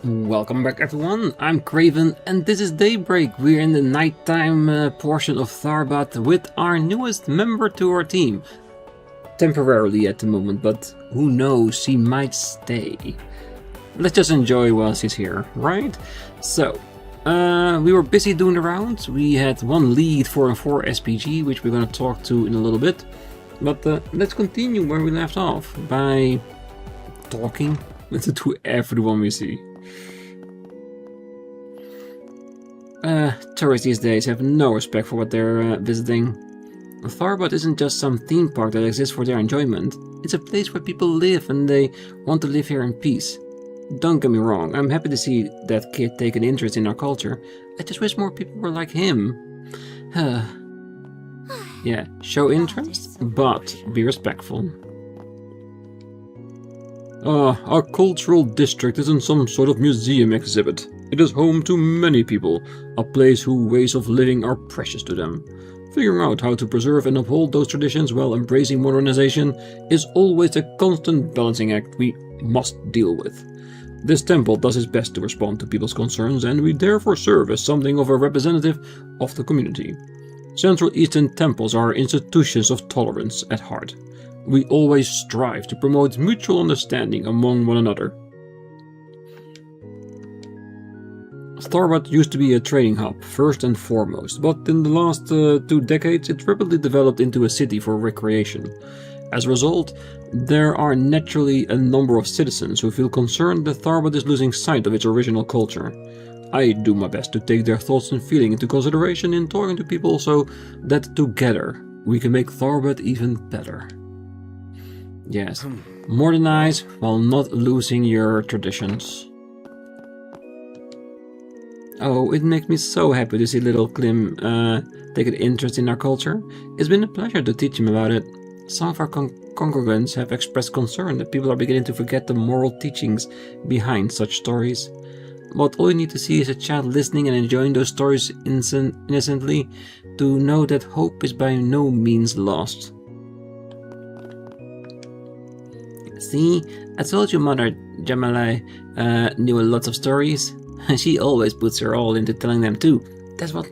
Welcome back everyone, I'm Craven and this is Daybreak. We're in the nighttime portion of Tharbad with our newest member to our team. Temporarily at the moment, but who knows, she might stay. Let's just enjoy while she's here, right? So, we were busy doing the rounds. We had one lead for a 4 SPG, which we're going to talk to in a little bit. But let's continue where we left off by talking to everyone we see. Tourists these days have no respect for what they're visiting. Tharbad isn't just some theme park that exists for their enjoyment. It's a place where people live and they want to live here in peace. Don't get me wrong, I'm happy to see that kid take an interest in our culture. I just wish more people were like him. Yeah, show interest, but be respectful. Our cultural district isn't some sort of museum exhibit. It is home to many people, a place whose ways of living are precious to them. Figuring out how to preserve and uphold those traditions while embracing modernization is always a constant balancing act we must deal with. This temple does its best to respond to people's concerns, and we therefore serve as something of a representative of the community. Central Eastern temples are institutions of tolerance at heart. We always strive to promote mutual understanding among one another. Tharbad used to be a trading hub, first and foremost, but in the last 2 decades it rapidly developed into a city for recreation. As a result, there are naturally a number of citizens who feel concerned that Tharbad is losing sight of its original culture. I do my best to take their thoughts and feelings into consideration in talking to people so that together we can make Tharbad even better. Yes, modernize while not losing your traditions. Oh, it makes me so happy to see little Klim take an interest in our culture. It's been a pleasure to teach him about it. Some of our congregants have expressed concern that people are beginning to forget the moral teachings behind such stories. But all you need to see is a child listening and enjoying those stories innocently to know that hope is by no means lost. See, I told you Mother Jamalai knew lots of stories. She always puts her all into telling them too. That's what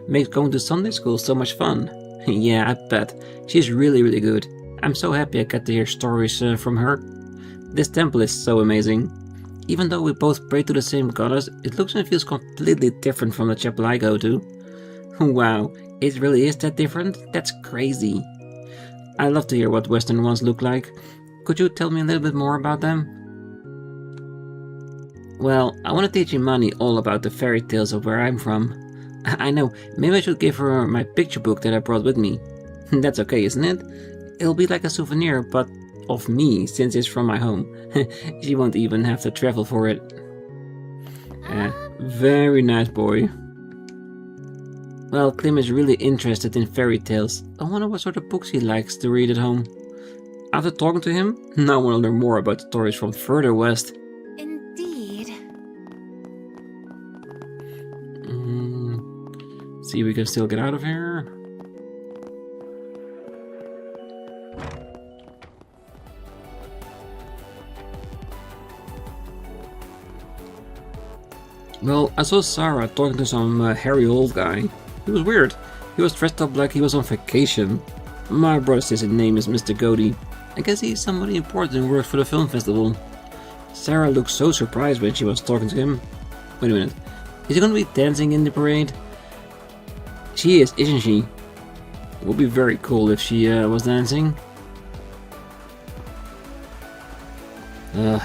makes going to Sunday school so much fun. Yeah, I bet. She's really good. I'm so happy I got to hear stories from her. This temple is so amazing. Even though we both pray to the same goddess, it looks and feels completely different from the chapel I go to. Wow, it really is that different? That's crazy. I love to hear what Western ones look like. Could you tell me a little bit more about them? Well, I want to teach Imani all about the fairy tales of where I'm from. I know, maybe I should give her my picture book that I brought with me. That's okay, isn't it? It'll be like a souvenir, but of me, since it's from my home. She won't even have to travel for it. Very nice boy. Well, Klim is really interested in fairy tales. I wonder what sort of books he likes to read at home. After talking to him, now I want to learn more about the stories from further west. See if we can still get out of here. Well, I saw Sarah talking to some hairy old guy. He was weird. He was dressed up like he was on vacation. My brother says his name is Mr. Cody. I guess he's somebody important and works for the film festival. Sarah looked so surprised when she was talking to him. Wait a minute. Is he gonna be dancing in the parade? She is, isn't she? It would be very cool if she was dancing. I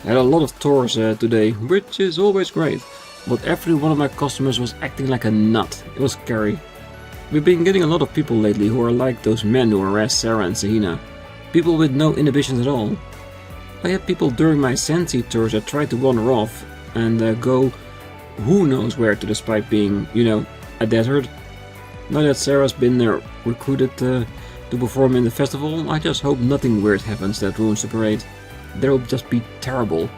had a lot of tours today, which is always great. But every one of my customers was acting like a nut. It was scary. We've been getting a lot of people lately who are like those men who harass Sarah and Sahina. People with no inhibitions at all. I had people during my Sensi tours that tried to wander off and go who knows where to despite being, you know, a desert. Now that Sarah's been recruited to perform in the festival, I just hope nothing weird happens that ruins the parade. That'll just be terrible.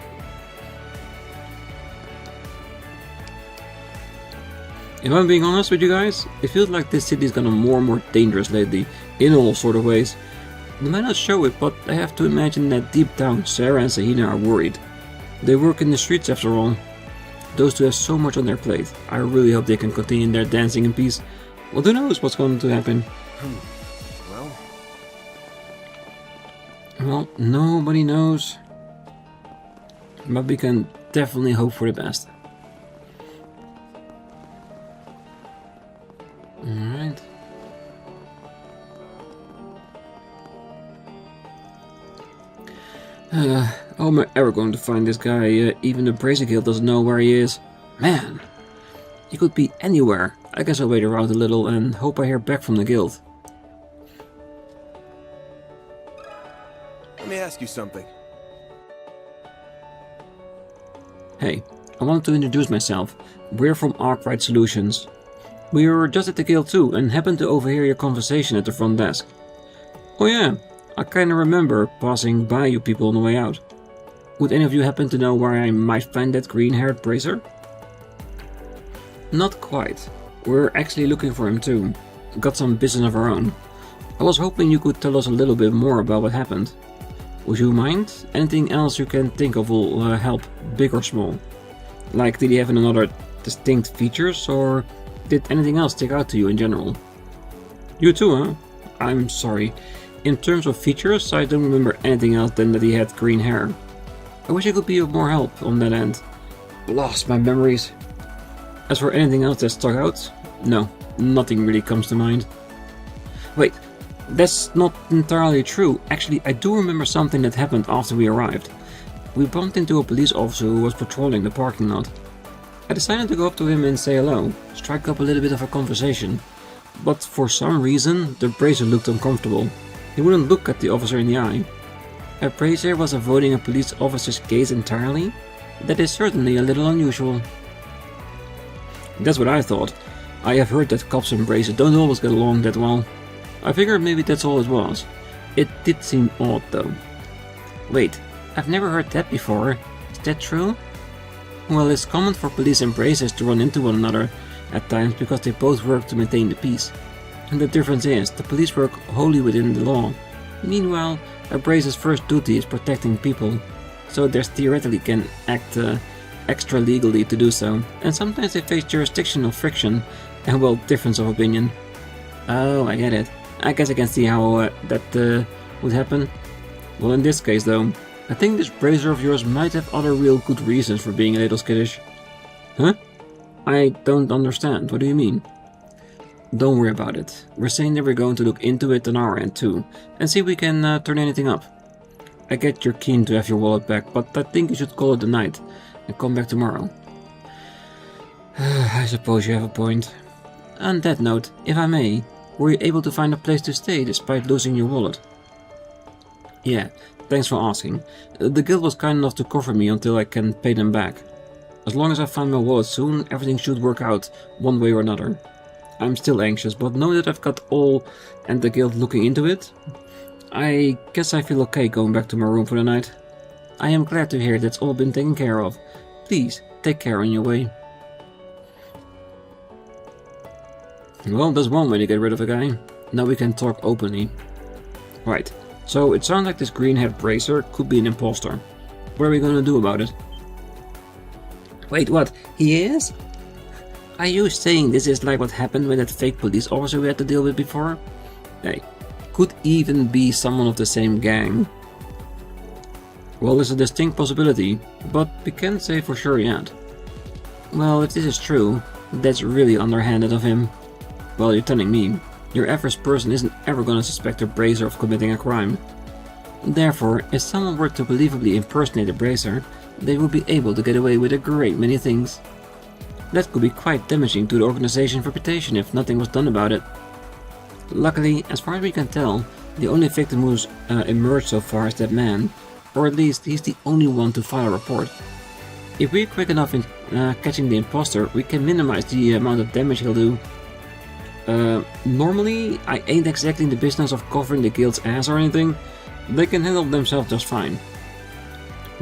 If I'm being honest with you guys, it feels like this city is getting more and more dangerous lately, in all sort of ways. They might not show it, but I have to imagine that deep down Sarah and Sahina are worried. They work in the streets after all. Those two have so much on their plate. I really hope they can continue their dancing in peace. Well, who knows what's going to happen? Well, nobody knows. But we can definitely hope for the best. Alright. How am I ever going to find this guy? Even the Bracer Guild doesn't know where he is. Man, he could be anywhere. I guess I'll wait around a little and hope I hear back from the guild. Let me ask you something. Hey, I wanted to introduce myself. We're from ARKRIDE Solutions. We were just at the guild too and happened to overhear your conversation at the front desk. Oh yeah, I kinda remember passing by you people on the way out. Would any of you happen to know where I might find that green-haired bracer? Not quite. We're actually looking for him too. Got some business of our own. I was hoping you could tell us a little bit more about what happened. Would you mind? Anything else you can think of will help, big or small. Like, did he have another distinct features, or did anything else stick out to you in general? You too, huh? I'm sorry. In terms of features, I don't remember anything else than that he had green hair. I wish I could be of more help on that end. Lost my memories. As for anything else that stuck out, no, nothing really comes to mind. Wait, that's not entirely true. Actually, I do remember something that happened after we arrived. We bumped into a police officer who was patrolling the parking lot. I decided to go up to him and say hello, strike up a little bit of a conversation. But for some reason, the bracer looked uncomfortable. He wouldn't look at the officer in the eye. A bracer was avoiding a police officer's gaze entirely? That is certainly a little unusual. That's what I thought. I have heard that cops and bracers don't always get along that well. I figured maybe that's all it was. It did seem odd though. Wait, I've never heard that before. Is that true? Well, it's common for police and bracers to run into one another at times because they both work to maintain the peace. And the difference is, the police work wholly within the law. Meanwhile, a bracer's first duty is protecting people, so they theoretically can act extra legally to do so, and sometimes they face jurisdictional friction and, well, difference of opinion. Oh, I get it. I guess I can see how that would happen. Well, in this case though, I think this bracer of yours might have other real good reasons for being a little skittish. Huh? I don't understand. What do you mean? Don't worry about it. We're saying that we're going to look into it on our end too, and see if we can turn anything up. I get you're keen to have your wallet back, but I think you should call it a night and come back tomorrow. I suppose you have a point. On that note, if I may, were you able to find a place to stay despite losing your wallet? Yeah, thanks for asking. The guild was kind enough to cover me until I can pay them back. As long as I find my wallet soon, everything should work out one way or another. I'm still anxious, but now that I've got all and the guild looking into it, I guess I feel okay going back to my room for the night. I am glad to hear that's all been taken care of. Please, take care on your way. Well, that's one way to get rid of a guy. Now we can talk openly. Right, so it sounds like this green-haired bracer could be an imposter. What are we gonna do about it? Wait, what? He is? Are you saying this is like what happened with that fake police officer we had to deal with before? Hey, could even be someone of the same gang. Well, there's a distinct possibility, but we can't say for sure yet. Well, if this is true, that's really underhanded of him. Well, you're telling me, your average person isn't ever gonna suspect a bracer of committing a crime. Therefore, if someone were to believably impersonate a bracer, they would be able to get away with a great many things. That could be quite damaging to the organization's reputation if nothing was done about it. Luckily, as far as we can tell, the only victim who's emerged so far is that man, or at least he's the only one to file a report. If we're quick enough in catching the imposter, we can minimize the amount of damage he'll do. Normally, I ain't exactly in the business of covering the guild's ass or anything. They can handle themselves just fine.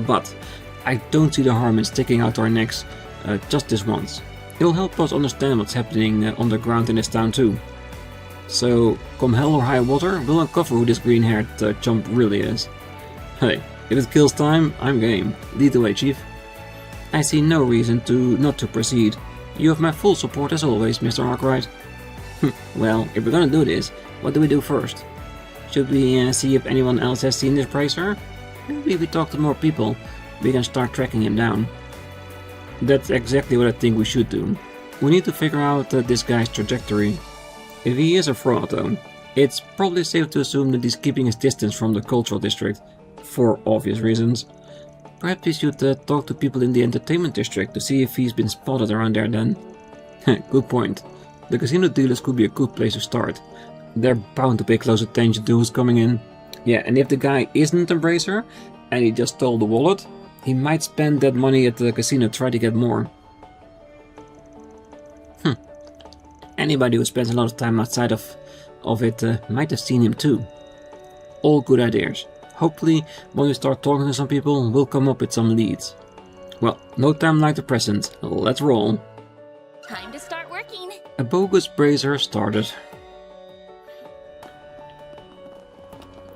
But I don't see the harm in sticking out our necks just this once. It'll help us understand what's happening underground in this town too. So, come hell or high water, we'll uncover who this green-haired chump really is. Hey, If it kills time, I'm game. Lead the way, Chief. I see no reason not to proceed. You have my full support as always, Mr. ARKRIDE. Well, if we're gonna do this, what do we do first? Should we see if anyone else has seen this bracer? Maybe if we talk to more people, we can start tracking him down. That's exactly what I think we should do. We need to figure out this guy's trajectory. If he is a fraud though, it's probably safe to assume that he's keeping his distance from the cultural district, for obvious reasons. Perhaps we should talk to people in the entertainment district to see if he's been spotted around there then. Good point. The casino dealers could be a good place to start. They're bound to pay close attention to who's coming in. Yeah, and if the guy isn't a bracer, and he just stole the wallet, he might spend that money at the casino to try to get more. Anybody who spends a lot of time outside of it might have seen him too. All good ideas. Hopefully, when we start talking to some people, we'll come up with some leads. Well, no time like the present. Let's roll. Time to start working. A bogus bracer started.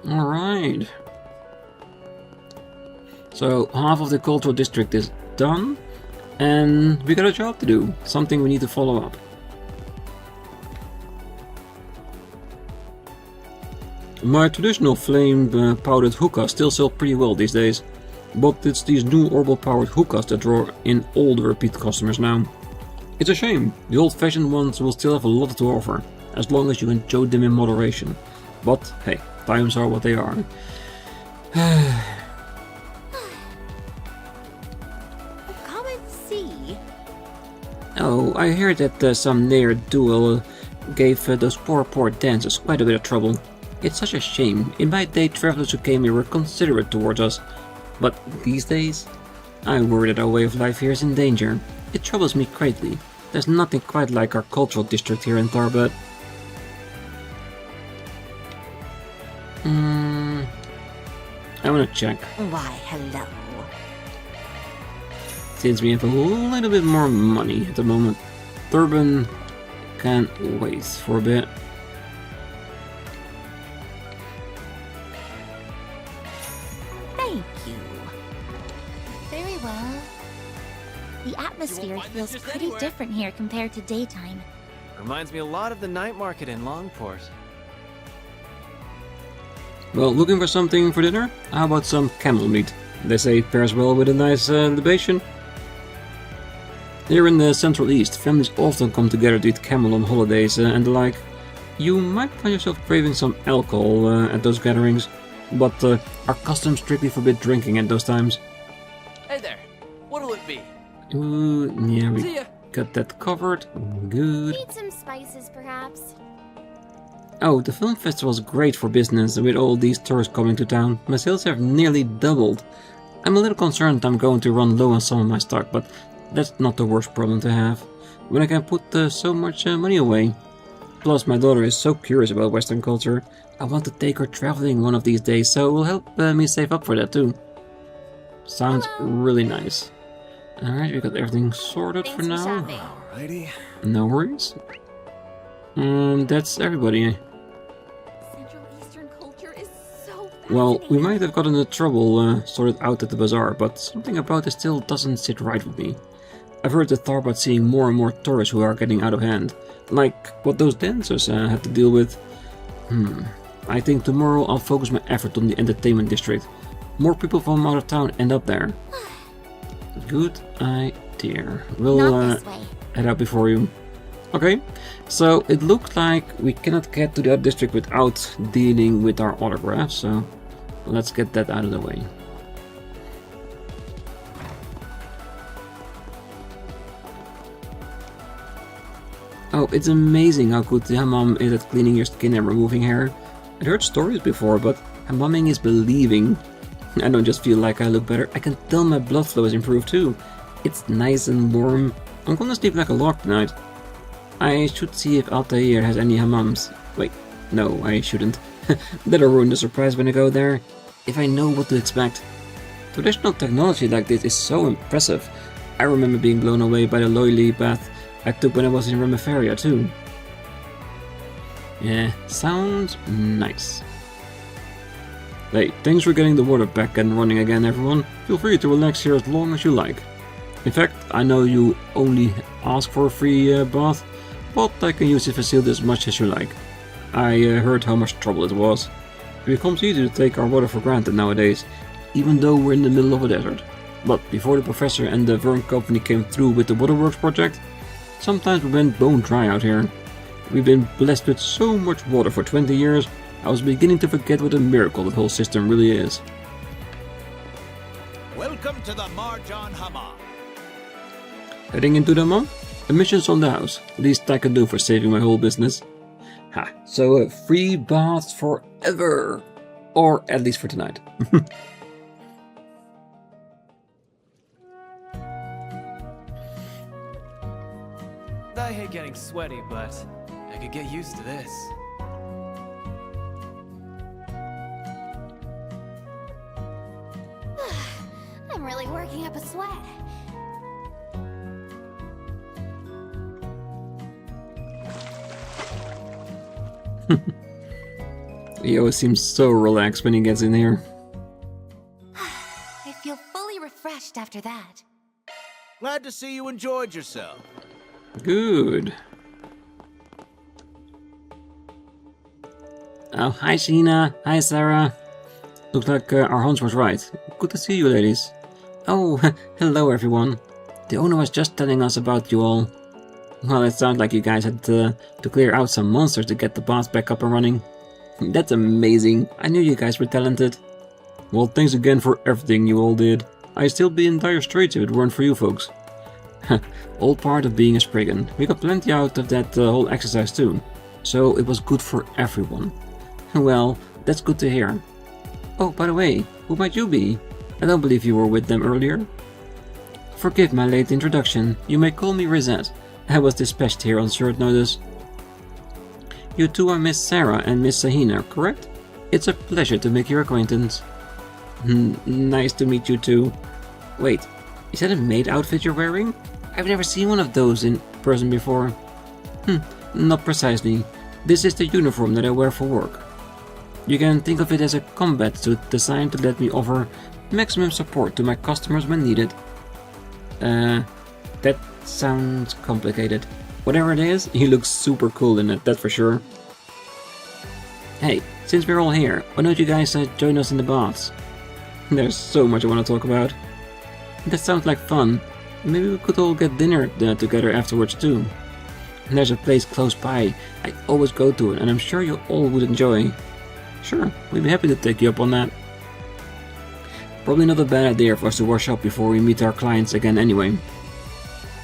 Alright. So, half of the cultural district is done, and we got a job to do. Something we need to follow up. My traditional flame-powdered hookahs still sell pretty well these days, but it's these new orbital-powered hookahs that draw in all the repeat customers now. It's a shame, the old-fashioned ones will still have a lot to offer, as long as you enjoy them in moderation. But hey, times are what they are. Come and see. Oh, I heard that some ne'er-do-well gave those poor dancers quite a bit of trouble. It's such a shame. In my day, travelers who came here were considerate towards us. But these days, I worry that our way of life here is in danger. It troubles me greatly. There's nothing quite like our cultural district here in Thor, but... I wanna check. Why, hello. Since we have a little bit more money at the moment, Turban can wait for a bit. Thank you. Very well. The atmosphere feels pretty different here compared to daytime. Reminds me a lot of the night market in Longport. Well, looking for something for dinner? How about some camel meat? They say it pairs well with a nice libation. Here in the Central East, families often come together to eat camel on holidays and the like. You might find yourself craving some alcohol at those gatherings, but our customs strictly forbid drinking at those times. Hey there, what'll it be? Ooh, yeah, we See ya. got that covered. Good. Need some spices, perhaps? Oh, the film festival's great for business with all these tourists coming to town. My sales have nearly doubled. I'm a little concerned I'm going to run low on some of my stock, but that's not the worst problem to have, when I can put so much money away. Plus, my daughter is so curious about Western culture. I want to take her traveling one of these days, so it will help me save up for that too. Sounds really nice. Alright, we got everything sorted Thanks for for now. shopping. Alrighty. No worries. That's everybody. Central Eastern culture is so Well, we fascinating. might have gotten into trouble sorted out at the bazaar, but something about it still doesn't sit right with me. I've heard the thought about seeing more and more tourists who are getting out of hand, like what those dancers had to deal with. I think tomorrow I'll focus my effort on the entertainment district. More people from out of town end up there. Good idea. We'll Not this way. head out before you. Okay, so it looked like we cannot get to the other district without dealing with our autographs, so let's get that out of the way. Oh, it's amazing how good the hammam is at cleaning your skin and removing hair. I'd heard stories before, but hammamming is believing. I don't just feel like I look better, I can tell my blood flow has improved too. It's nice and warm. I'm gonna sleep like a log tonight. I should see if Altair has any hammams. Wait, no, I shouldn't. That'll ruin the surprise when I go there, if I know what to expect. Traditional technology like this is so impressive. I remember being blown away by the Loyally bath I took when I was in Remiferia too. Yeah, sounds nice. Hey, thanks for getting the water back and running again, everyone. Feel free to relax here as long as you like. In fact, I know you only ask for a free bath, but I can use the facility as much as you like. I heard how much trouble it was. It becomes easy to take our water for granted nowadays, even though we're in the middle of a desert. But before the professor and the Vern company came through with the waterworks project, sometimes we went bone dry out here. We've been blessed with so much water for 20 years, I was beginning to forget what a miracle the whole system really is. Welcome to the Marjan Hama. Heading into the mom? The mission's on the house, least I can do for saving my whole business. Ha, so a free bath forever! Or at least for tonight. I hate getting sweaty, but I could get used to this. I'm really working up a sweat. He always seems so relaxed when he gets in here. I feel fully refreshed after that. Glad to see you enjoyed yourself. Good. Oh, hi Sheena. Hi Sarah. Looks like our hunch was right. Good to see you, ladies. Oh, hello everyone. The owner was just telling us about you all. Well, it sounds like you guys had to clear out some monsters to get the bath back up and running. That's amazing. I knew you guys were talented. Well, thanks again for everything you all did. I'd still be in dire straits if it weren't for you folks. All part of being a spriggan. We got plenty out of that whole exercise too. So it was good for everyone. Well, that's good to hear. Oh, by the way, who might you be? I don't believe you were with them earlier. Forgive my late introduction. You may call me Rizette. I was dispatched here on short notice. You two are Miss Sarah and Miss Sahina, correct? It's a pleasure to make your acquaintance. Nice to meet you too. Wait, is that a maid outfit you're wearing? I've never seen one of those in person before. Not precisely. This is the uniform that I wear for work. You can think of it as a combat suit designed to let me offer maximum support to my customers when needed. That sounds complicated. Whatever it is, he looks super cool in it, that's for sure. Hey, since we're all here, why don't you guys join us in the baths? There's so much I want to talk about. That sounds like fun. Maybe we could all get dinner together afterwards too. There's a place close by. I always go to it, and I'm sure you all would enjoy. Sure, we'd be happy to take you up on that. Probably not a bad idea for us to wash up before we meet our clients again anyway.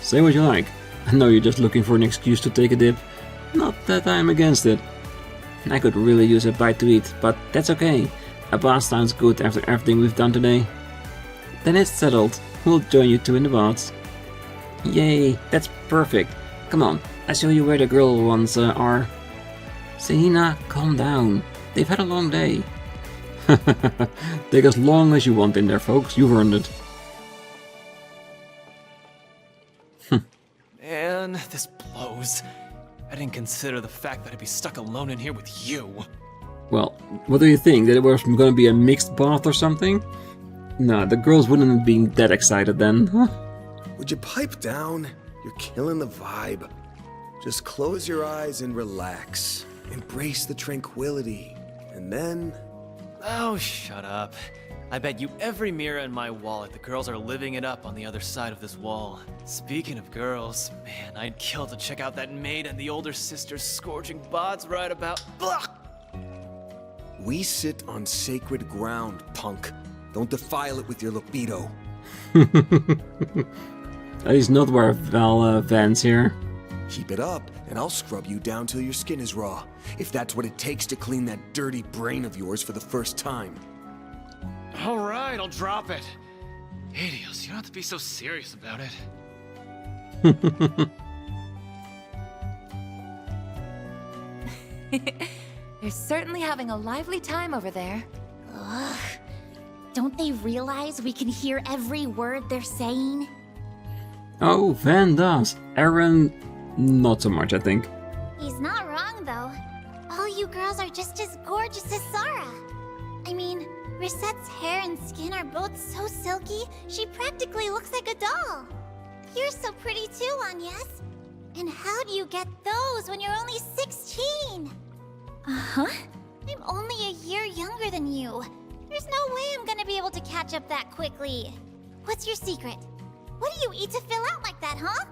Say what you like. I know you're just looking for an excuse to take a dip. Not that I'm against it. I could really use a bite to eat, but that's okay. A bath sounds good after everything we've done today. Then it's settled. We'll join you two in the baths. Yay, that's perfect. Come on, I'll show you where the girl ones are. Sahina, calm down. They've had a long day. Take as long as you want in there, folks. You've earned it. Man, this blows. I didn't consider the fact that I'd be stuck alone in here with you. Well, what do you think? That it was going to be a mixed bath or something? Nah, the girls wouldn't have been that excited then. Huh? Would you pipe down? You're killing the vibe. Just close your eyes and relax. Embrace the tranquility. And then... Oh, shut up. I bet you every mirror in my wallet the girls are living it up on the other side of this wall. Speaking of girls, man, I'd kill to check out that maid and the older sister's scorching bods right about... Ugh! We sit on sacred ground, punk. Don't defile it with your libido. He's not wear Vans here. Keep it up, and I'll scrub you down till your skin is raw. If that's what it takes to clean that dirty brain of yours for the first time. Alright, I'll drop it. Hades, you don't have to be so serious about it. They're certainly having a lively time over there. Ugh. Don't they realize we can hear every word they're saying? Oh, Van does. Aaron, not so much, I think. He's not wrong, though. All you girls are just as gorgeous as Sarah. I mean, Grisette's hair and skin are both so silky, she practically looks like a doll. You're so pretty too, Agnes. And how do you get those when you're only 16? Uh-huh. I'm only a year younger than you. There's no way I'm gonna be able to catch up that quickly. What's your secret? What do you eat to fill out like that, huh?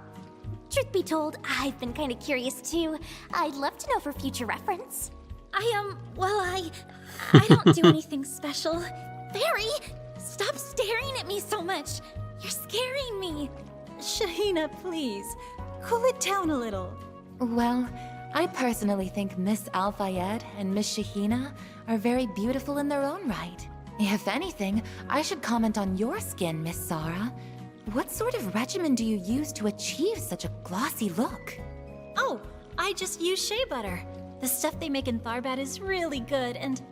Truth be told, I've been kind of curious too. I'd love to know for future reference. I don't do anything special. Fairy, stop staring at me so much. You're scaring me. Shahina, please. Cool it down a little. Well, I personally think Miss Al-Fayed and Miss Shahina are very beautiful in their own right. If anything, I should comment on your skin, Miss Sarah. What sort of regimen do you use to achieve such a glossy look? Oh, I just use shea butter. The stuff they make in Tharbad is really good and...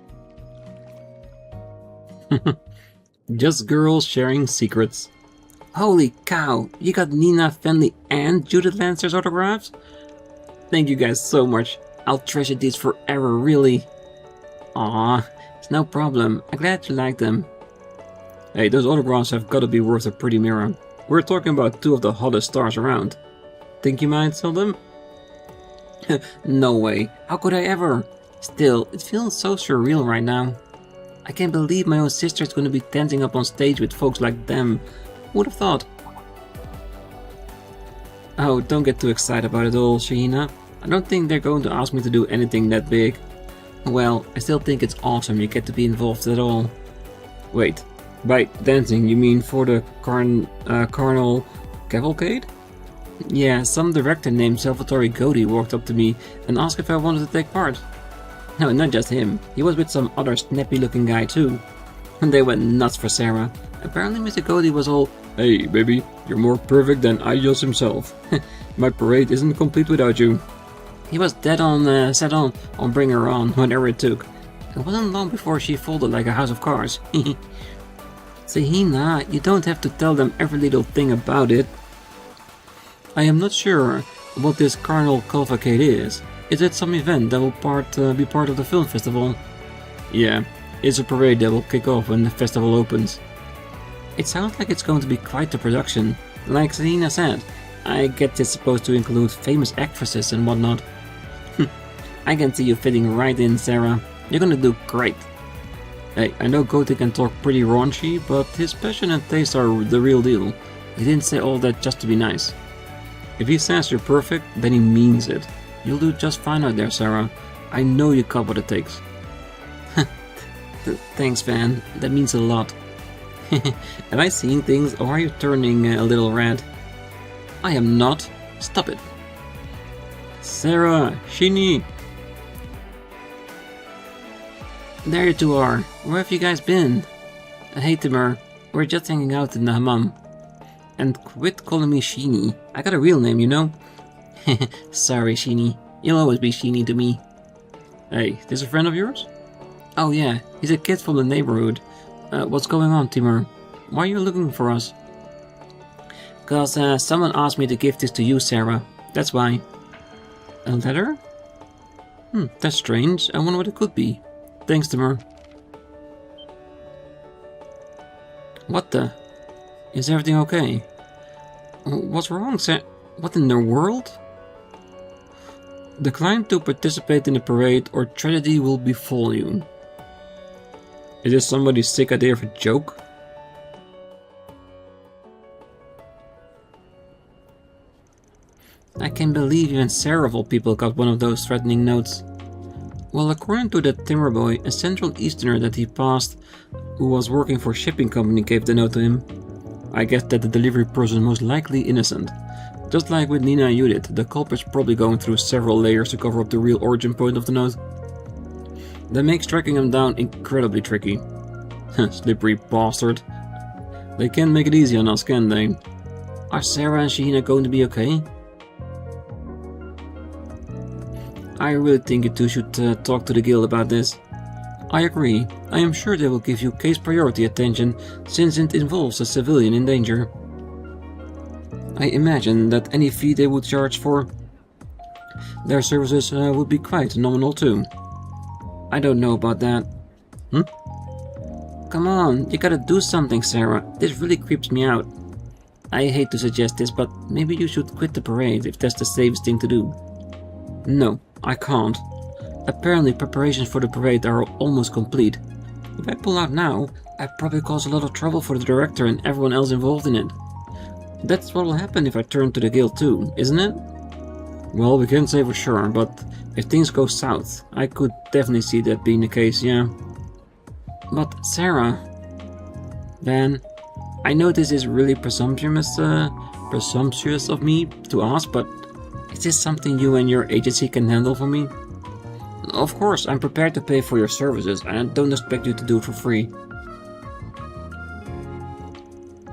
Just girls sharing secrets. Holy cow, you got Nina Fenley and Judith Lancer's autographs? Thank you guys so much. I'll treasure these forever, really. Aw, it's no problem. I'm glad you like them. Hey, those autographs have gotta be worth a pretty mirror. We're talking about two of the hottest stars around. Think you might sell them? No way. How could I ever? Still, it feels so surreal right now. I can't believe my own sister's gonna be dancing up on stage with folks like them. Would have thought. Oh, don't get too excited about it all, Shahina. I don't think they're going to ask me to do anything that big. Well, I still think it's awesome you get to be involved at all. Wait, by dancing you mean for the carnal cavalcade? Yeah, some director named Salvatore Godi walked up to me and asked if I wanted to take part. No, not just him. He was with some other snappy looking guy too. And they went nuts for Sarah. Apparently Mr. Godi was all, "Hey baby, you're more perfect than Aios himself. My parade isn't complete without you." He was dead on, set on bring her on, whenever it took. It wasn't long before she folded like a house of cards. Shahina, you don't have to tell them every little thing about it. I am not sure what this carnal cavalcade is. Is it some event that will be part of the film festival? Yeah, it's a parade that will kick off when the festival opens. It sounds like it's going to be quite the production. Like Shahina said, I guess it's supposed to include famous actresses and whatnot. I can see you fitting right in, Sarah. You're gonna do great. Hey, I know Goti can talk pretty raunchy, but his passion and taste are the real deal. He didn't say all that just to be nice. If he says you're perfect, then he means it. You'll do just fine out there, Sarah. I know you got what it takes. Thanks, Van. That means a lot. Am I seeing things, or are you turning a little red? I am not. Stop it. Sarah, Shini. There you two are. Where have you guys been? Hey Timur, we're just hanging out in the hammam. And quit calling me Shini. I got a real name, you know? Sorry, Shini. You'll always be Shini to me. Hey, this a friend of yours? Oh yeah, he's a kid from the neighborhood. What's going on, Timur? Why are you looking for us? Cause someone asked me to give this to you, Sarah. That's why. A letter? That's strange. I wonder what it could be. Thanks, Timur. What the? Is everything okay? What's wrong, Sarah? What in the world? Decline to participate in the parade or tragedy will befall you. Is this somebody's sick idea of a joke? I can't believe even Sarah of all people got one of those threatening notes. Well, according to that Timur boy, a Central Easterner that he passed who was working for a shipping company gave the note to him. I guess that the delivery person is most likely innocent. Just like with Nina and Judith, the culprit's probably going through several layers to cover up the real origin point of the note. That makes tracking them down incredibly tricky. Slippery bastard. They can't make it easy on us, can they? Are Sarah and Shahina going to be okay? I really think you two should talk to the guild about this. I agree. I am sure they will give you case priority attention since it involves a civilian in danger. I imagine that any fee they would charge for their services would be quite nominal too. I don't know about that. Come on, you gotta do something, Sarah. This really creeps me out. I hate to suggest this, but maybe you should quit the parade if that's the safest thing to do. No, I can't. Apparently preparations for the parade are almost complete. If I pull out now, I'd probably cause a lot of trouble for the director and everyone else involved in it. That's what will happen if I turn to the guild too, isn't it? Well, we can't say for sure, but if things go south, I could definitely see that being the case, yeah. But Sarah... Then, I know this is really presumptuous of me to ask, but is this something you and your agency can handle for me? Of course, I'm prepared to pay for your services, and I don't expect you to do it for free.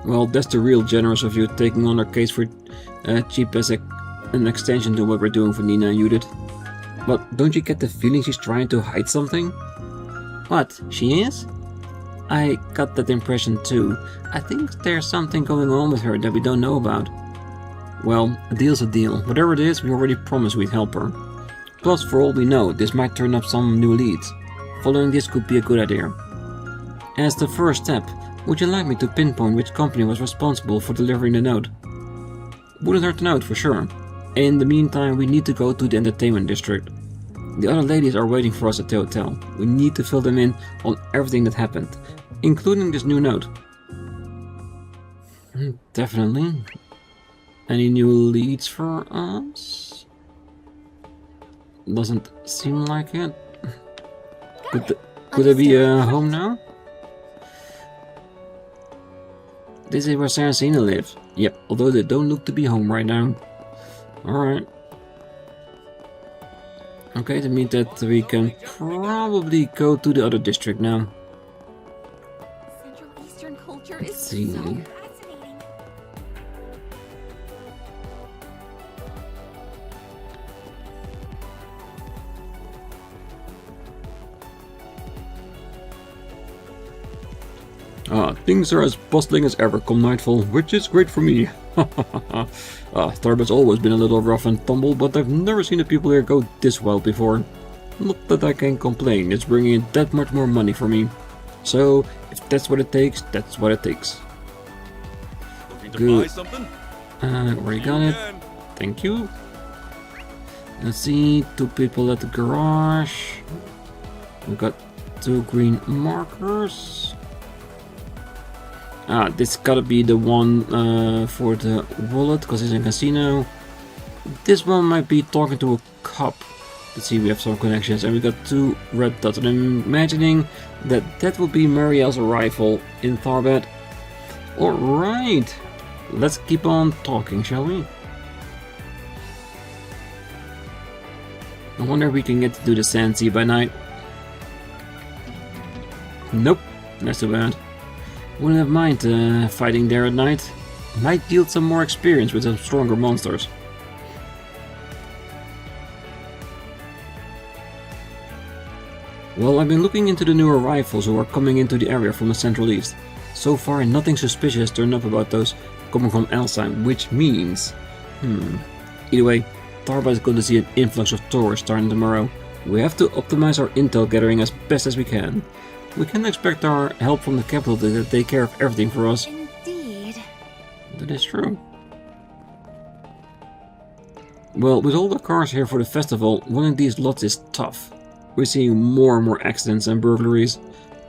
Well, that's the real generous of you, taking on our case for cheap as an extension to what we're doing for Nina and Edith. But don't you get the feeling she's trying to hide something? What, she is? I got that impression too. I think there's something going on with her that we don't know about. Well, a deal's a deal. Whatever it is, we already promised we'd help her. Plus, for all we know, this might turn up some new leads. Following this could be a good idea. As the first step, would you like me to pinpoint which company was responsible for delivering the note? Wouldn't hurt to know for sure. In the meantime, we need to go to the entertainment district. The other ladies are waiting for us at the hotel. We need to fill them in on everything that happened, including this new note. Definitely. Any new leads for us? Doesn't seem like it. Could they be home now? This is where Saracena lives. Yep, although they don't look to be home right now. Alright. Okay, that means that we can probably go to the other district now. Central Eastern culture Let's is see. so fascinating. Things are as bustling as ever come nightfall, which is great for me. Tharbad's always been a little rough and tumble, but I've never seen the people here go this well before. Not that I can complain, it's bringing in that much more money for me. So, if that's what it takes, that's what it takes. Good. Already got it. Thank you. Let's see, 2 people at the garage. We've got 2 green markers. This gotta be the one for the wallet, because it's in casino. This one might be talking to a cop. Let's see, we have some connections, and we got 2 red dots. And I'm imagining that will be Marielle's arrival in Tharbad. Alright, let's keep on talking, shall we? I wonder if we can get to do the Sand Sea by night. Nope, that's too bad. Wouldn't have mind fighting there at night. Might yield some more experience with some stronger monsters. Well, I've been looking into the new arrivals who are coming into the area from the Central East. So far, nothing suspicious turned up about those coming from Elsheim, which means... Either way, Tharbad is going to see an influx of tourists starting tomorrow. We have to optimize our intel gathering as best as we can. We can expect our help from the capital to take care of everything for us. Indeed. That is true. Well, with all the cars here for the festival, one of these lots is tough. We're seeing more and more accidents and burglaries.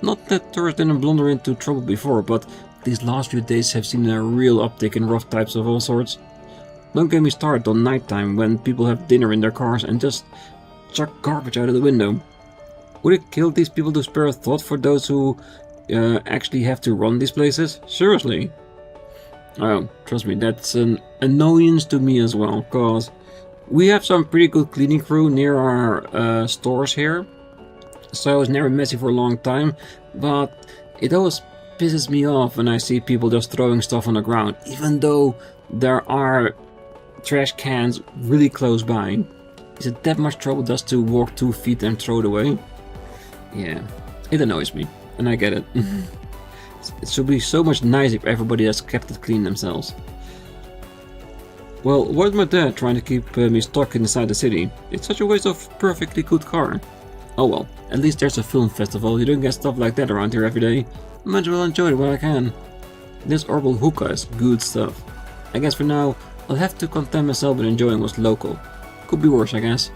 Not that tourists didn't blunder into trouble before, but these last few days have seen a real uptick in rough types of all sorts. Don't get me started on nighttime when people have dinner in their cars and just chuck garbage out of the window. Would it kill these people to spare a thought for those who actually have to run these places? Seriously. Oh, trust me, that's an annoyance to me as well, cause we have some pretty good cleaning crew near our stores here. So it's never messy for a long time, but it always pisses me off when I see people just throwing stuff on the ground, even though there are trash cans really close by. Is it that much trouble just to walk 2 feet and throw it away? Yeah, it annoys me, and I get it. It should be so much nicer if everybody has kept it clean themselves. Well, why is my dad trying to keep me stuck inside the city? It's such a waste of perfectly good car. Oh well, at least there's a film festival, you don't get stuff like that around here every day. Might as well enjoy it while I can. This herbal hookah is good stuff. I guess for now, I'll have to content myself with enjoying what's local. Could be worse, I guess.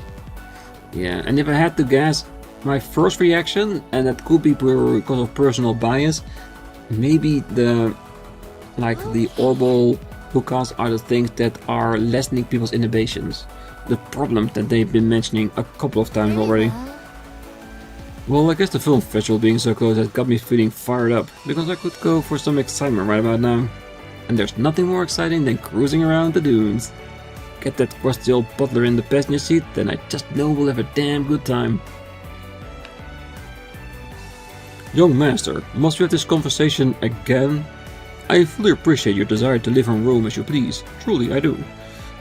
Yeah, and if I had to guess, my first reaction, and that could be because of personal bias, maybe the herbal hookahs are the things that are lessening people's inhibitions. The problems that they've been mentioning a couple of times already. Well, I guess the film festival being so close has got me feeling fired up, because I could go for some excitement right about now. And there's nothing more exciting than cruising around the dunes. Get that crusty old butler in the passenger seat, then I just know we'll have a damn good time. Young master, must we have this conversation again? I fully appreciate your desire to live in Rome as you please, truly I do.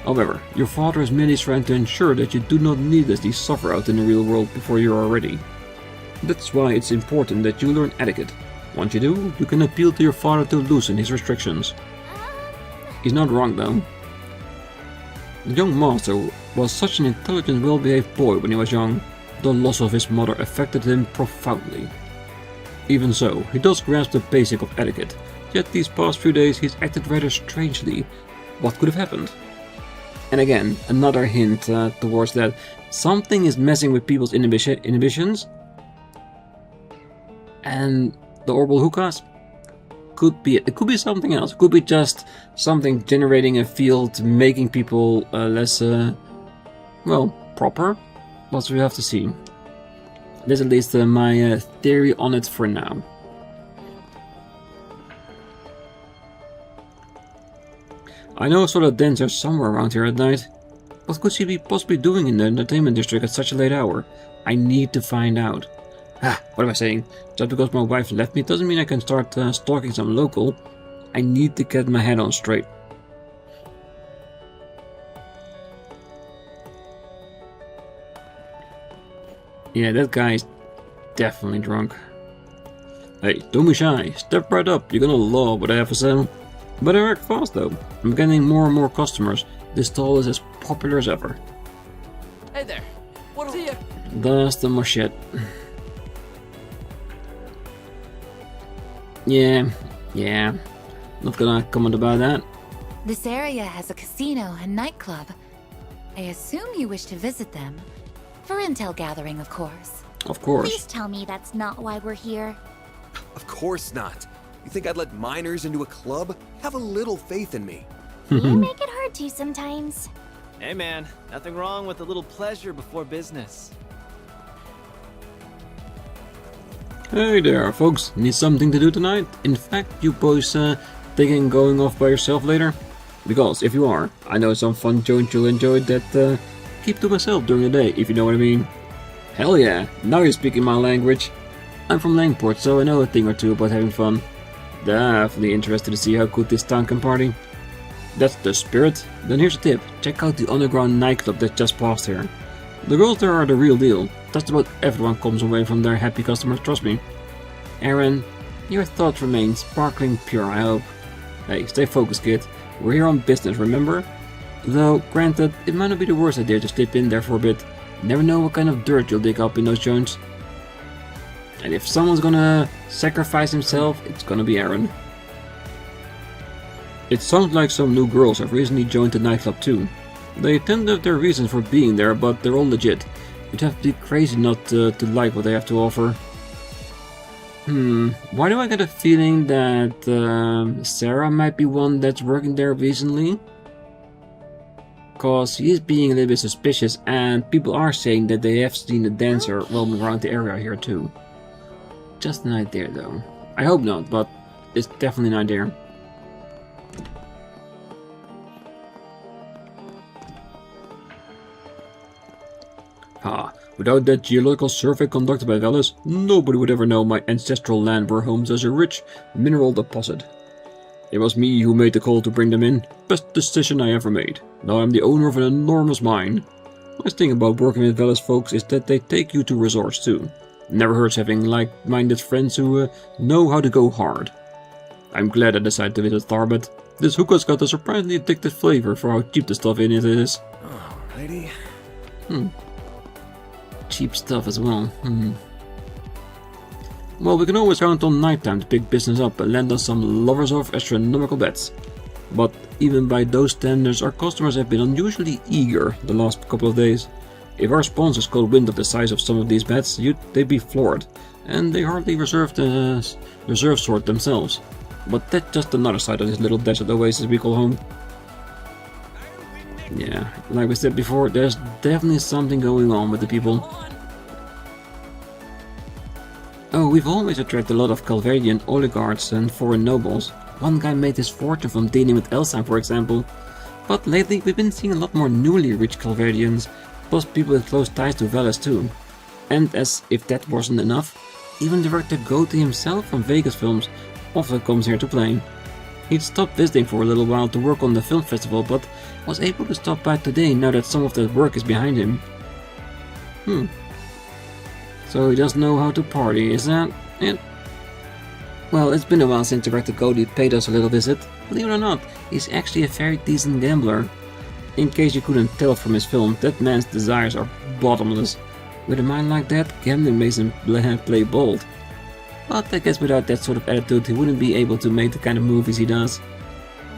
However, your father is merely trying to ensure that you do not needlessly suffer out in the real world before you are ready. That's why it's important that you learn etiquette. Once you do, you can appeal to your father to loosen his restrictions. He's not wrong though. The young master was such an intelligent, well-behaved boy when he was young. The loss of his mother affected him profoundly. Even so, he does grasp the basic of etiquette, yet these past few days he's acted rather strangely. What could have happened? And again, another hint towards that. Something is messing with people's inhibitions. And the herbal hookahs could be something else. It could be just something generating a field, making people less, proper. What we have to see. That's at least my theory on it for now. I know I saw the dancer somewhere around here at night. What could she be possibly doing in the entertainment district at such a late hour? I need to find out. What am I saying? Just because my wife left me doesn't mean I can start stalking some local. I need to get my head on straight. Yeah, that guy is definitely drunk. Hey, don't be shy. Step right up. You're gonna love what I have to say. But I work fast though. I'm getting more and more customers. This stall is as popular as ever. Hey there. What's here? That's the more shit. Yeah. Not gonna comment about that. This area has a casino and nightclub. I assume you wish to visit them. For intel gathering, of course. Of course. Please tell me that's not why we're here. Of course not. You think I'd let minors into a club? Have a little faith in me. You make it hard to sometimes. Hey man, nothing wrong with a little pleasure before business. Hey there, folks. Need something to do tonight? In fact, you boys thinking going off by yourself later? Because if you are, I know some fun joint you'll enjoy that keep to myself during the day, if you know what I mean. Hell yeah, now you're speaking my language. I'm from Langport, so I know a thing or two about having fun. Definitely interested to see how good this town can party. That's the spirit. Then here's a tip. Check out the underground nightclub that just passed here. The girls there are the real deal. Just about everyone comes away from their happy customers, trust me. Aaron, your thoughts remain sparkling pure, I hope. Hey, stay focused, kid. We're here on business, remember? Though, granted, it might not be the worst idea to slip in there for a bit. You never know what kind of dirt you'll dig up in those joints. And if someone's gonna sacrifice himself, it's gonna be Aaron. It sounds like some new girls have recently joined the nightclub too. They tend to have their reasons for being there, but they're all legit. You'd have to be crazy not to like what they have to offer. Why do I get a feeling that Sarah might be one that's working there recently? Cause he is being a little bit suspicious, and people are saying that they have seen the dancer roaming around the area here too. Just an idea though. I hope not, but it's definitely an idea. Without that geological survey conducted by Veles, nobody would ever know my ancestral land were home to such a rich mineral deposit. It was me who made the call to bring them in. Best decision I ever made. Now I'm the owner of an enormous mine. Nice thing about working with Veles folks is that they take you to resorts too. Never hurts having like-minded friends who know how to go hard. I'm glad I decided to visit Tharbad. This hookah's got a surprisingly addictive flavor for how cheap the stuff in it is. Alrighty. cheap stuff as well. Well, we can always count on nighttime to pick business up and land us some lovers of astronomical bets. But even by those standards, our customers have been unusually eager the last couple of days. If our sponsors caught wind of the size of some of these bets, they'd be floored, and they hardly reserve sort themselves. But that's just another side of this little desert oasis we call home. Yeah, like we said before, there's definitely something going on with the people. Oh, we've always attracted a lot of Calvarian oligarchs and foreign nobles. One guy made his fortune from dealing with Elsa, for example. But lately we've been seeing a lot more newly rich Calvarians, plus people with close ties to Veles too. And as if that wasn't enough, even director Goethe himself from Vegas films often comes here to play. He'd stopped visiting for a little while to work on the film festival, but was able to stop by today now that some of that work is behind him. So he does know how to party, is that it? Well, it's been a while since director Goethe paid us a little visit. Believe it or not, he's actually a very decent gambler. In case you couldn't tell from his film, that man's desires are bottomless. With a mind like that, gambling makes him play bold. But I guess without that sort of attitude, he wouldn't be able to make the kind of movies he does.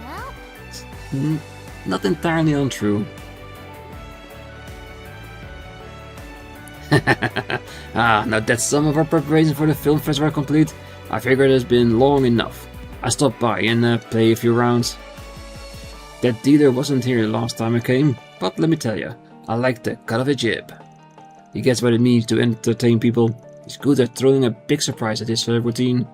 Well, Not entirely untrue. Now that some of our preparations for the film festival are complete, I figured it's been long enough. I stopped by and play a few rounds. That dealer wasn't here the last time I came, but let me tell you, I like the cut of a jib. He gets what it means to entertain people. He's good at throwing a big surprise at his routine.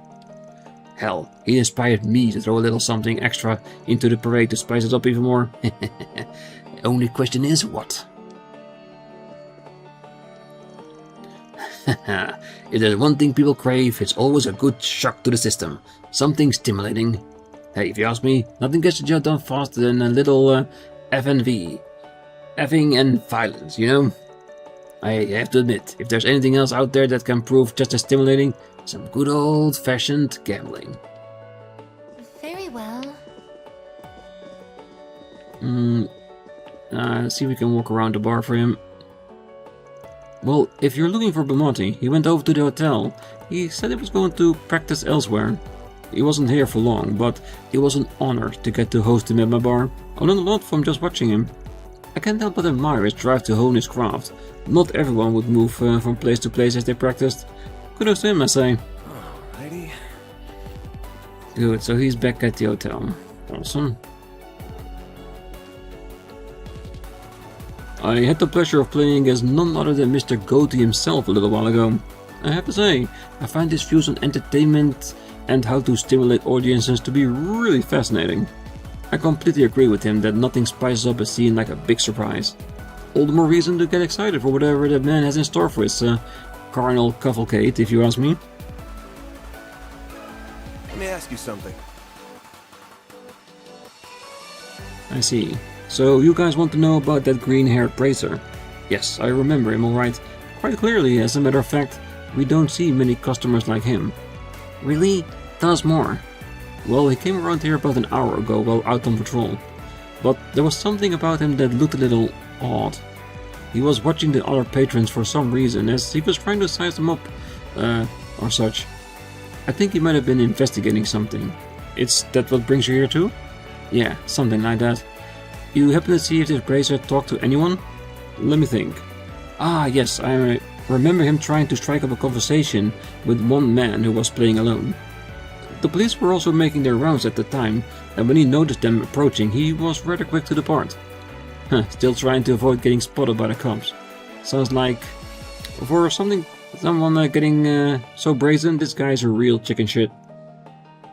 Hell, he inspired me to throw a little something extra into the parade to spice it up even more. The only question is what? If there's one thing people crave, it's always a good shock to the system. Something stimulating. Hey, if you ask me, nothing gets the job done faster than a little FNV. Effing and violence, you know? I have to admit, if there's anything else out there that can prove just as stimulating, some good old-fashioned gambling. Very well. See if we can walk around the bar for him. Well, if you're looking for Belmonte, he went over to the hotel. He said he was going to practice elsewhere. He wasn't here for long, but it was an honor to get to host him at my bar. I learned a lot from just watching him. I can't help but admire his drive to hone his craft. Not everyone would move from place to place as they practiced. Kudos to him, I say. Alrighty. Good, so he's back at the hotel. Awesome. I had the pleasure of playing as none other than Mr. Goethe himself a little while ago. I have to say, I find his views on entertainment and how to stimulate audiences to be really fascinating. I completely agree with him that nothing spices up a scene like a big surprise. All the more reason to get excited for whatever that man has in store for his carnal cavalcade, if you ask me. Let me ask you something. I see. So you guys want to know about that green-haired bracer? Yes, I remember him alright. Quite clearly, as a matter of fact. We don't see many customers like him. Really? Tell us more. Well, he came around here about an hour ago while out on patrol. But there was something about him that looked a little odd. He was watching the other patrons for some reason, as he was trying to size them up, or such. I think he might have been investigating something. Is that what brings you here too? Yeah, something like that. You happen to see if this bracer talked to anyone? Let me think. Ah, yes, I remember him trying to strike up a conversation with one man who was playing alone. The police were also making their rounds at the time, and when he noticed them approaching, he was rather quick to depart. Still trying to avoid getting spotted by the cops. Sounds like, for someone getting so brazen, this guy's a real chicken shit.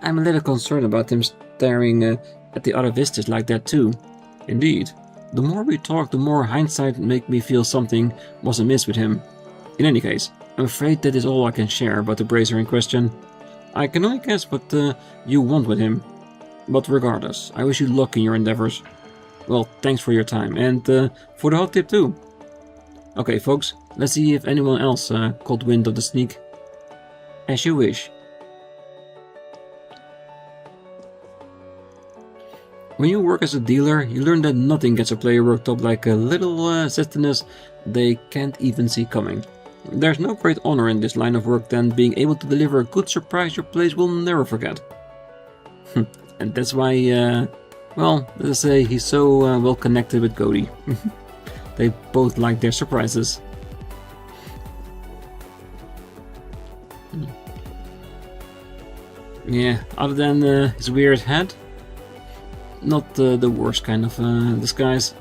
I'm a little concerned about him staring at the other visitors like that too. Indeed. The more we talk, the more hindsight make me feel something was amiss with him. In any case, I'm afraid that is all I can share about the bracer in question. I can only guess what you want with him. But regardless, I wish you luck in your endeavors. Well, thanks for your time, and for the hot tip too. Okay, folks, let's see if anyone else caught wind of the sneak. As you wish. When you work as a dealer, you learn that nothing gets a player worked up like a little zestiness they can't even see coming. There's no great honor in this line of work than being able to deliver a good surprise your place will never forget. And that's why, well, let's say he's so well connected with Cody. They both like their surprises. Yeah, other than his weird head, not the worst kind of disguise.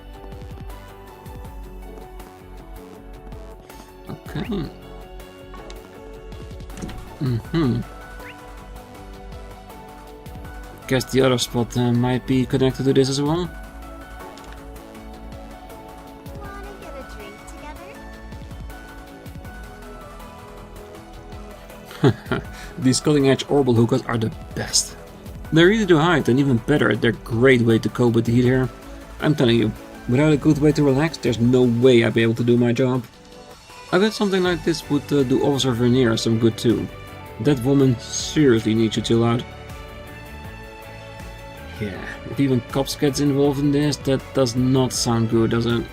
Okay. Guess the other spot might be connected to this as well. Wanna get a drink together? These cutting-edge orbital hookahs are the best. They're easy to hide and even better, they're a great way to cope with the heat here. I'm telling you, without a good way to relax, there's no way I'd be able to do my job. I bet something like this would do Officer Vernier some good too. That woman seriously needs to chill out. Yeah, if even cops gets involved in this, that does not sound good, does it?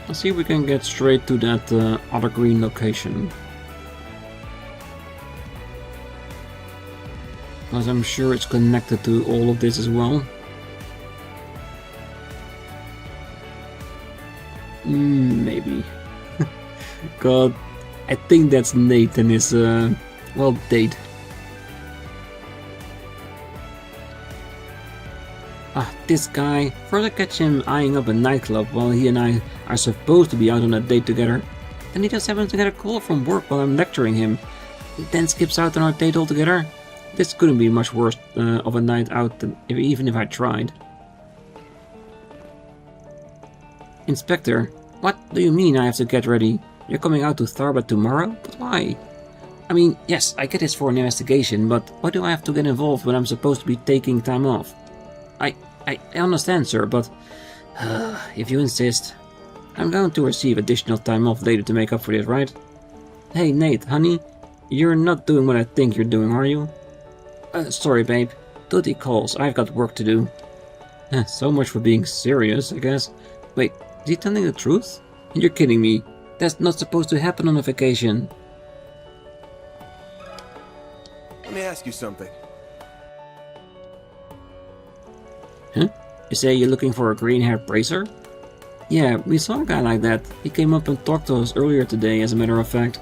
Let's see if we can get straight to that other green location. Because I'm sure it's connected to all of this as well. Maybe. God, I think that's Nate and his, well, date. Ah, this guy. First I catch him eyeing up a nightclub while he and I are supposed to be out on a date together. Then he just happens to get a call from work while I'm lecturing him. He then skips out on our date altogether. This couldn't be much worse of a night out than even if I tried. Inspector, what do you mean I have to get ready? You're coming out to Tharbad tomorrow? But why? I mean, yes, I get it's for an investigation, but why do I have to get involved when I'm supposed to be taking time off? I understand, sir, but if you insist, I'm going to receive additional time off later to make up for this, right? Hey, Nate, honey, you're not doing what I think you're doing, are you? Sorry, babe. Duty calls. I've got work to do. So much for being serious, I guess. Wait, is he telling the truth? You're kidding me. That's not supposed to happen on a vacation. Let me ask you something. Huh? You say you're looking for a green-haired bracer? Yeah, we saw a guy like that. He came up and talked to us earlier today, as a matter of fact.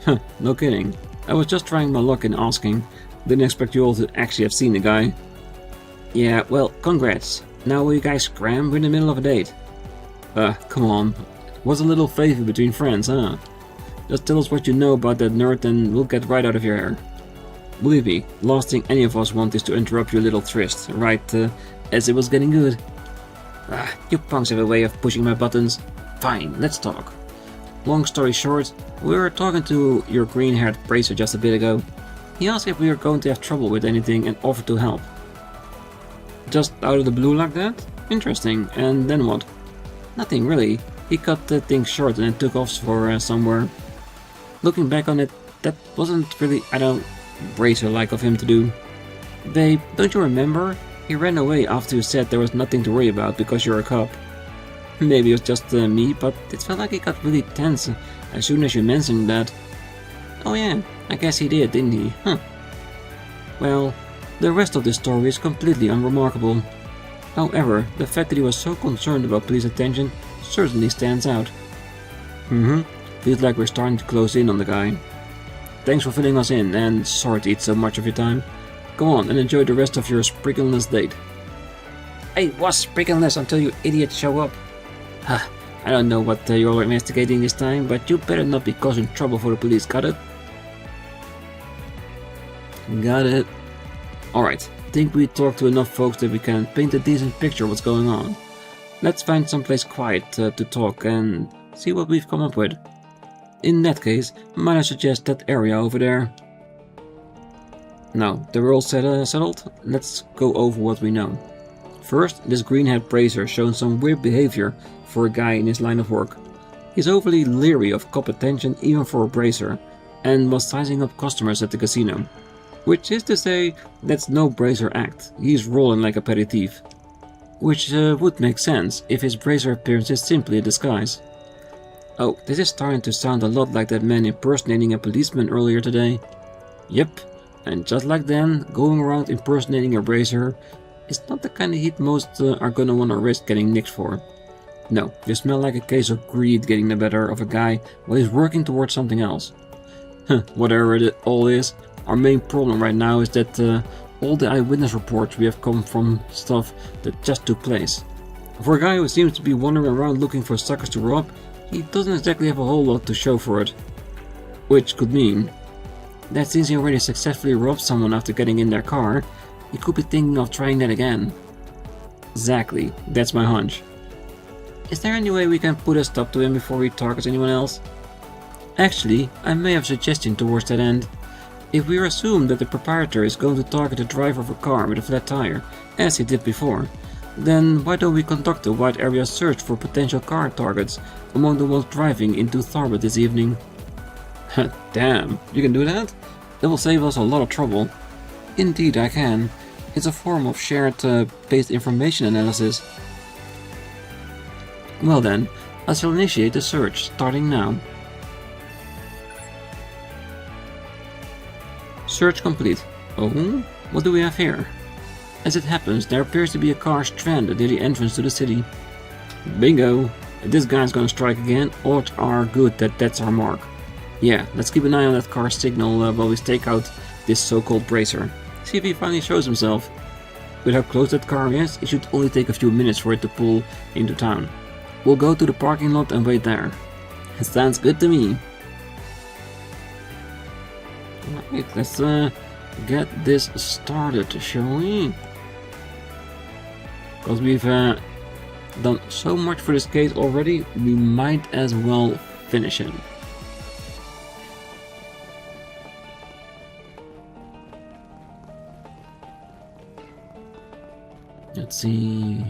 Huh, no kidding. I was just trying my luck in asking. Didn't expect you all to actually have seen the guy. Yeah, well, congrats. Now will you guys scram? We're in the middle of a date. Come on. What's a little favor between friends, huh? Just tell us what you know about that nerd and we'll get right out of your hair. Believe me, last thing any of us want is to interrupt your little tryst, right as it was getting good. You punks have a way of pushing my buttons. Fine, let's talk. Long story short, we were talking to your green-haired bracer just a bit ago. He asked if we were going to have trouble with anything and offered to help. Just out of the blue like that? Interesting, and then what? Nothing really. He cut the thing short and then took off for somewhere. Looking back on it, that wasn't really, bracer-like of him to do. Babe, don't you remember? He ran away after you said there was nothing to worry about because you're a cop. Maybe it was just me, but it felt like he got really tense as soon as you mentioned that. Oh yeah, I guess he did, didn't he? Huh. Well, the rest of the story is completely unremarkable. However, the fact that he was so concerned about police attention certainly stands out. Feels like we're starting to close in on the guy. Thanks for filling us in, and sorry to eat so much of your time. Go on and enjoy the rest of your sprigganless date. I was sprigganless until you idiots show up. I don't know what you're all investigating this time, but you better not be causing trouble for the police, got it? Got it. Alright, think we talked to enough folks that we can paint a decent picture of what's going on. Let's find someplace quiet to talk and see what we've come up with. In that case, might I suggest that area over there? Now, that we're all settled, let's go over what we know. First, this green-haired bracer shown some weird behavior for a guy in his line of work. He's overly leery of cop attention even for a bracer, and was sizing up customers at the casino. Which is to say, that's no bracer act, he's rolling like a petty thief. Which would make sense if his bracer appearance is simply a disguise. Oh, this is starting to sound a lot like that man impersonating a policeman earlier today. Yep, and just like then, going around impersonating a bracer is not the kind of heat most are gonna wanna risk getting nicked for. No, you smell like a case of greed getting the better of a guy while he's working towards something else. Whatever it all is, our main problem right now is that all the eyewitness reports we have come from stuff that just took place. For a guy who seems to be wandering around looking for suckers to rob, he doesn't exactly have a whole lot to show for it. Which could mean that since he already successfully robbed someone after getting in their car, he could be thinking of trying that again. Exactly, that's my hunch. Is there any way we can put a stop to him before he targets anyone else? Actually, I may have a suggestion towards that end. If we assume that the proprietor is going to target the driver of a car with a flat tire, as he did before, then why don't we conduct a wide area search for potential car targets among the ones driving into Tharbad this evening? Damn, you can do that? That will save us a lot of trouble. Indeed I can. It's a form of shared-based information analysis. Well then, I shall initiate the search, starting now. Search complete. Oh, what do we have here? As it happens, there appears to be a car stranded near the entrance to the city. Bingo! If this guy's gonna strike again, odds are good that that's our mark. Yeah, let's keep an eye on that car's signal while we stake out this so-called bracer. See if he finally shows himself. With how close that car is, it should only take a few minutes for it to pull into town. We'll go to the parking lot and wait there. Sounds good to me. Alright, let's get this started, shall we? Because we've done so much for this case already, we might as well finish it. Let's see.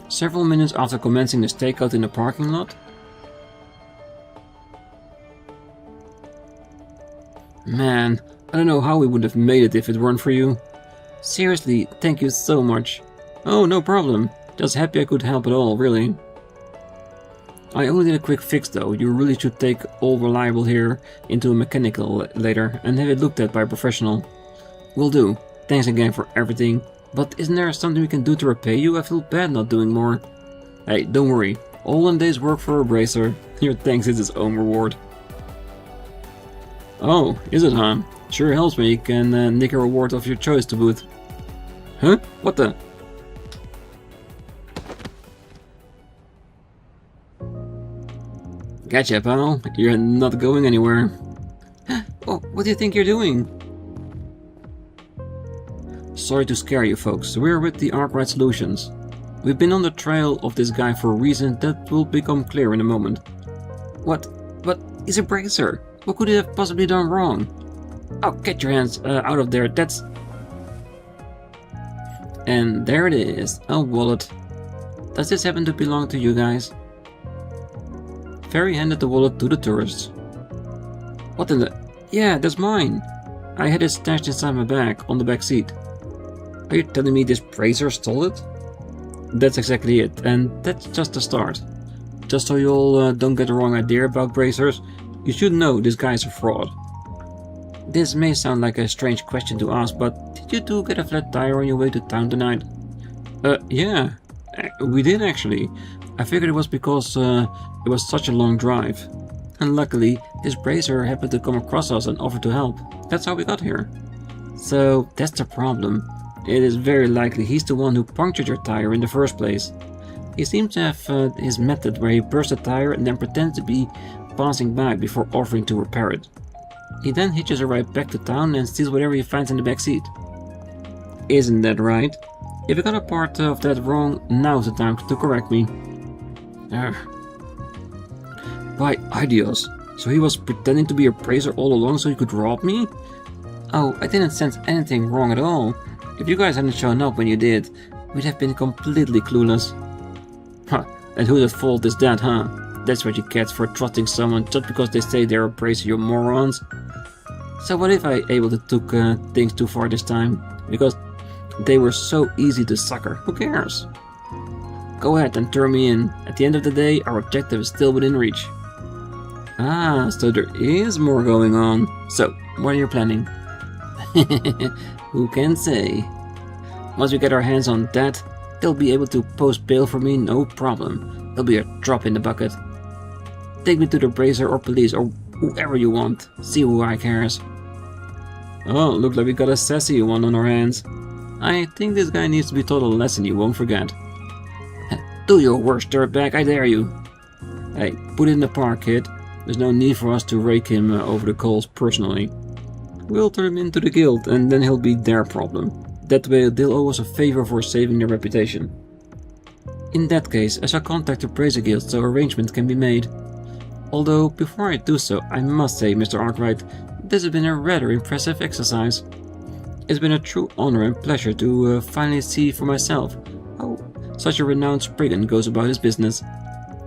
Several minutes after commencing the stakeout in the parking lot. Man, I don't know how we would have made it if it weren't for you. Seriously, thank you so much. Oh, no problem. Just happy I could help at all, really. I only did a quick fix though. You really should take all reliable here into a mechanical later and have it looked at by a professional. Will do. Thanks again for everything. But isn't there something we can do to repay you? I feel bad not doing more. Hey, don't worry. All one day's work for a bracer. Your thanks is its own reward. Oh, is it, huh? Sure helps when you can nick a reward of your choice to boot. Huh? What the? Gotcha, pal. You're not going anywhere. Oh, what do you think you're doing? Sorry to scare you folks, we're with the ARKRIDE Solutions. We've been on the trail of this guy for a reason that will become clear in a moment. What? He's a bracer. What could he have possibly done wrong? Oh, get your hands out of there, that's... And there it is, a wallet. Does this happen to belong to you guys? Ferry handed the wallet to the tourists. What in the... Yeah, that's mine. I had it stashed inside my bag, on the back seat. Are you telling me this bracer stole it? That's exactly it, and that's just the start. Just so you all don't get the wrong idea about bracers, you should know this guy's a fraud. This may sound like a strange question to ask, but did you two get a flat tire on your way to town tonight? Yeah, we did actually. I figured it was because it was such a long drive. And luckily, this bracer happened to come across us and offered to help. That's how we got here. So that's the problem. It is very likely he's the one who punctured your tire in the first place. He seems to have his method where he bursts a tire and then pretends to be passing by before offering to repair it. He then hitches a ride back to town and steals whatever he finds in the back seat. Isn't that right? If I got a part of that wrong, now's the time to correct me. By ideas, so he was pretending to be a bracer all along so he could rob me? Oh, I didn't sense anything wrong at all. If you guys hadn't shown up when you did, we'd have been completely clueless. Huh, And whose fault is that, huh? That's what you get for trusting someone just because they say they're a bracer, you morons. So what if I able to took things too far this time? Because they were so easy to sucker. Who cares? Go ahead and turn me in. At the end of the day, our objective is still within reach. Ah, so there is more going on. So, what are you planning? Who can say? Once we get our hands on that, they'll be able to post bail for me, no problem. It'll be a drop in the bucket. Take me to the bracer or police or whoever you want. See who I cares. Oh, looks like we got a sassy one on our hands. I think this guy needs to be taught a lesson you won't forget. Do your worst, dirtbag, I dare you. Hey, put it in the park, kid. There's no need for us to rake him over the coals personally. We'll turn him into the guild and then he'll be their problem. That way they'll owe us a favor for saving their reputation. In that case, I shall contact the Bracer Guild so arrangement can be made. Although, before I do so, I must say, Mr. ARKRIDE, this has been a rather impressive exercise. It's been a true honor and pleasure to finally see for myself how such a renowned spriggan goes about his business.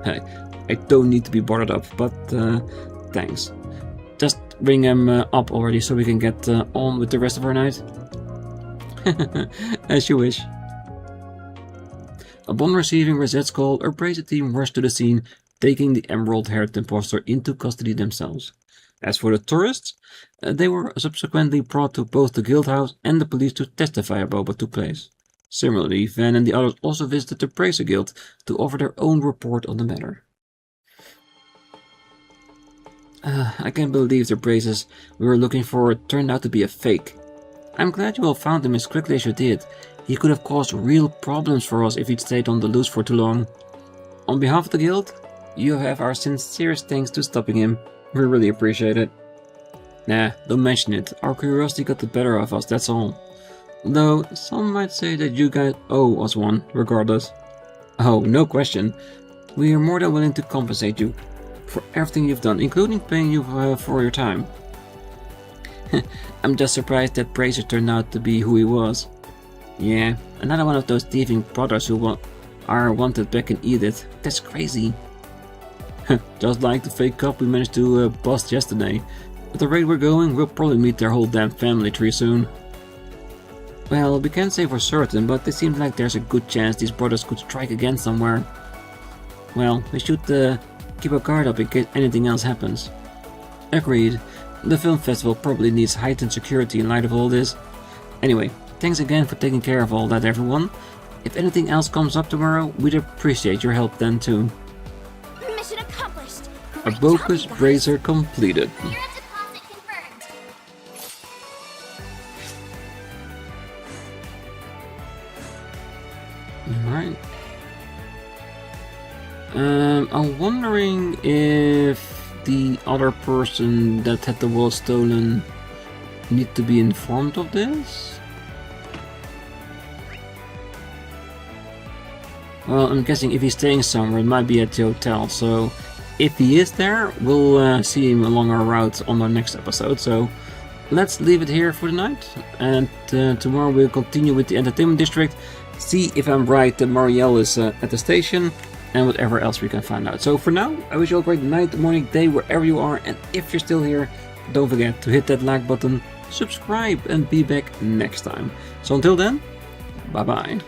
Hey, I don't need to be bothered up, but thanks. Just bring him up already so we can get on with the rest of our night. As you wish. Upon receiving Rosette's call, our Bracer team rushed to the scene, taking the emerald-haired impostor into custody themselves. As for the tourists, they were subsequently brought to both the guild house and the police to testify about what took place. Similarly, Van and the others also visited the Bracer Guild to offer their own report on the matter. I can't believe the braces we were looking for turned out to be a fake. I'm glad you all found him as quickly as you did. He could have caused real problems for us if he'd stayed on the loose for too long. On behalf of the guild, you have our sincerest thanks to stopping him. We really appreciate it. Nah, don't mention it. Our curiosity got the better of us, that's all. Though, some might say that you guys owe us one, regardless. Oh, no question. We are more than willing to compensate you for everything you've done, including paying you for your time. I'm just surprised that Bracer turned out to be who he was. Yeah, another one of those thieving brothers who are wanted back in Edith. That's crazy. Just like the fake cop we managed to bust yesterday. At the rate we're going, we'll probably meet their whole damn family tree soon. Well, we can't say for certain, but it seems like there's a good chance these brothers could strike again somewhere. Well, we should keep our guard up in case anything else happens. Agreed. The film festival probably needs heightened security in light of all this. Anyway, thanks again for taking care of all that, everyone. If anything else comes up tomorrow, we'd appreciate your help then too. Mission accomplished. A bogus bracer completed. Mirror deposit confirmed. Alright. I'm wondering if the other person that had the wallet stolen need to be informed of this? Well, I'm guessing if he's staying somewhere, it might be at the hotel, so if he is there, we'll see him along our route on our next episode, so let's leave it here for the night, and tomorrow we'll continue with the entertainment district, see if I'm right that Marielle is at the station, and whatever else we can find out. So for now, I wish you all a great night, morning, day, wherever you are, and if you're still here, don't forget to hit that like button, subscribe, and be back next time. So until then, bye bye.